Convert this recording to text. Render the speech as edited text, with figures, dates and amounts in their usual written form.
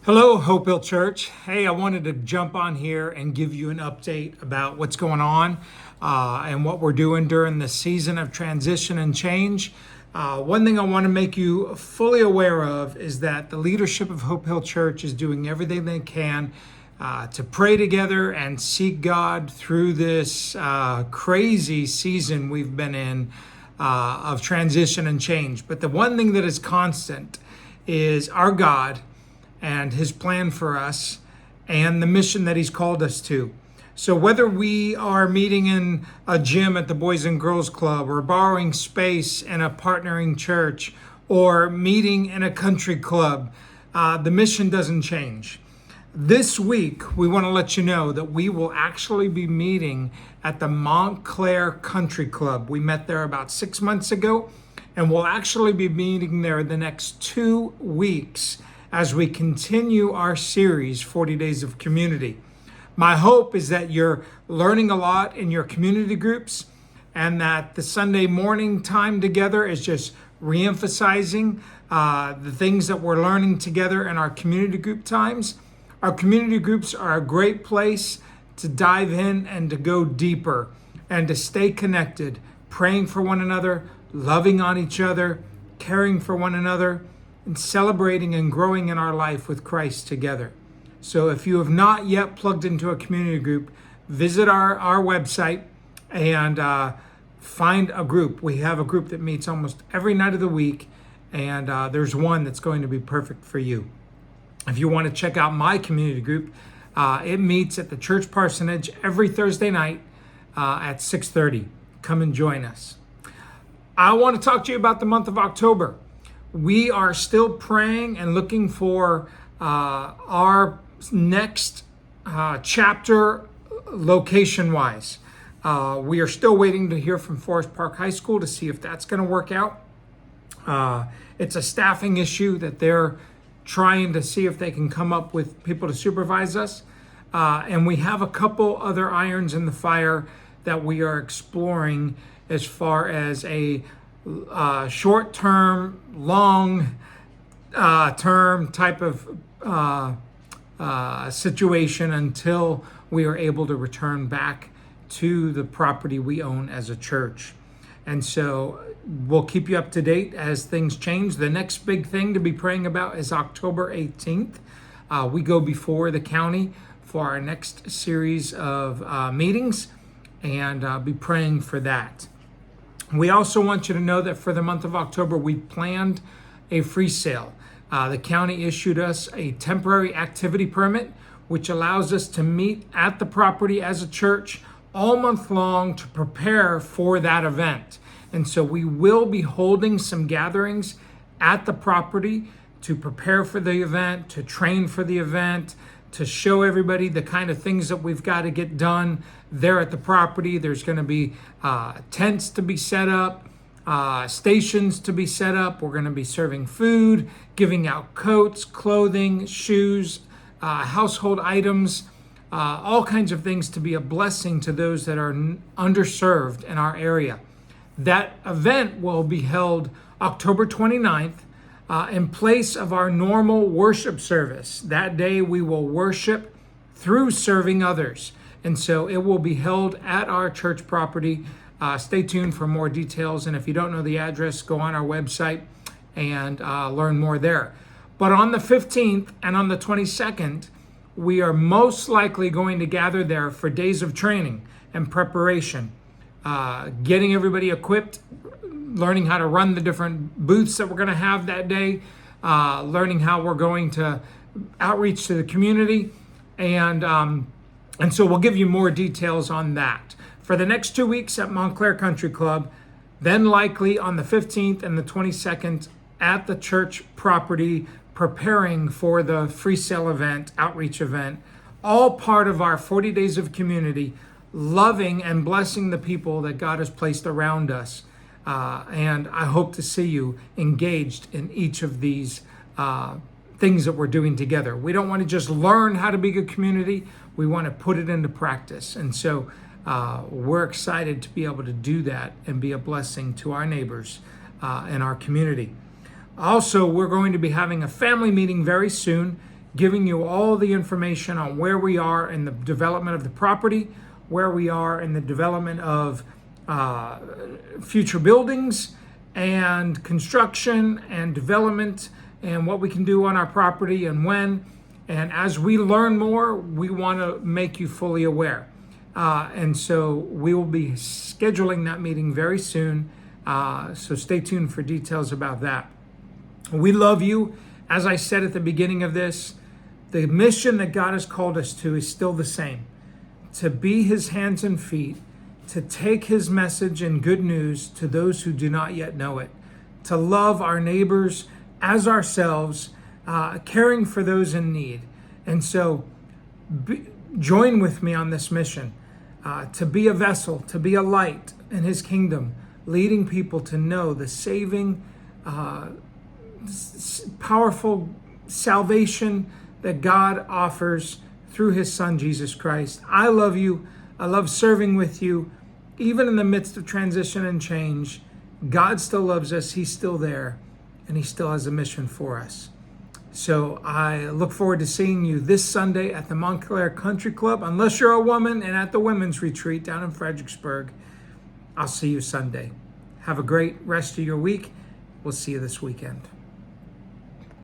Hello, Hope Hill Church. Hey, I wanted to jump on here and give you an update about what's going on and what we're doing during the season of transition and change. One thing I want to make you fully aware of is that the leadership of Hope Hill Church is doing everything they can to pray together and seek God through this crazy season we've been in of transition and change. But the one thing that is constant is our God and his plan for us and the mission that he's called us to. So whether we are meeting in a gym at the Boys and Girls Club or borrowing space in a partnering church or meeting in a country club, the mission doesn't change. This week, we want to let you know that we will actually be meeting at the Montclair Country Club. We met there about 6 months ago, and we'll actually be meeting there the next 2 weeks as we continue our series, 40 Days of Community. My hope is that you're learning a lot in your community groups and that the Sunday morning time together is just reemphasizing the things that we're learning together in our community group times. Our community groups are a great place to dive in and to go deeper and to stay connected, praying for one another, loving on each other, caring for one another, and celebrating and growing in our life with Christ together. So if you have not yet plugged into a community group, visit our website and find a group. We have a group that meets almost every night of the week, and there's one that's going to be perfect for you. If you want to check out my community group, it meets at the church parsonage every Thursday night at 6:30. Come and join us. I want to talk to you about the month of October. We are still praying and looking for our next chapter location-wise. We are still waiting to hear from Forest Park High School to see if that's going to work out. It's a staffing issue that they're trying to see if they can come up with people to supervise us. And we have a couple other irons in the fire that we are exploring as far as a short-term, long-term type of situation until we are able to return back to the property we own as a church. And so we'll keep you up to date as things change. The next big thing to be praying about is October 18th. We go before the county for our next series of meetings and be praying for that. We also want you to know that for the month of October, we planned a free sale. The county issued us a temporary activity permit, which allows us to meet at the property as a church all month long to prepare for that event. And so we will be holding some gatherings at the property to prepare for the event, to train for the event, to show everybody the kind of things that we've got to get done there at the property. There's going to be tents to be set up, stations to be set up. We're going to be serving food, giving out coats, clothing, shoes, household items, all kinds of things to be a blessing to those that are underserved in our area. That event will be held October 29th in place of our normal worship service. That day we will worship through serving others. And so it will be held at our church property. Stay tuned for more details. And if you don't know the address, go on our website and learn more there. But on the 15th and on the 22nd, we are most likely going to gather there for days of training and preparation, getting everybody equipped, learning how to run the different booths that we're going to have that day, learning how we're going to outreach to the community. And so we'll give you more details on that. For the next 2 weeks at Montclair Country Club, then likely on the 15th and the 22nd at the church property, preparing for the free sale event, outreach event, all part of our 40 Days of Community, loving and blessing the people that God has placed around us. And I hope to see you engaged in each of these things that we're doing together. We don't want to just learn how to be a community. We want to put it into practice. And so we're excited to be able to do that and be a blessing to our neighbors in our community. Also, we're going to be having a family meeting very soon giving you all the information on where we are in the development of the property, where we are in the development of future buildings and construction and development, and what we can do on our property and when. And as we learn more, we want to make you fully aware. And so we will be scheduling that meeting very soon. So stay tuned for details about that. We love you. As I said at the beginning of this, the mission that God has called us to is still the same: to be his hands and feet, to take his message and good news to those who do not yet know it, to love our neighbors as ourselves, caring for those in need. And so join with me on this mission, to be a vessel, to be a light in his kingdom, leading people to know the saving, powerful salvation that God offers through his son, Jesus Christ. I love you. I love serving with you. Even in the midst of transition and change, God still loves us. He's still there, and he still has a mission for us. So I look forward to seeing you this Sunday at the Montclair Country Club, unless you're a woman, and at the women's retreat down in Fredericksburg. I'll see you Sunday. Have a great rest of your week. We'll see you this weekend.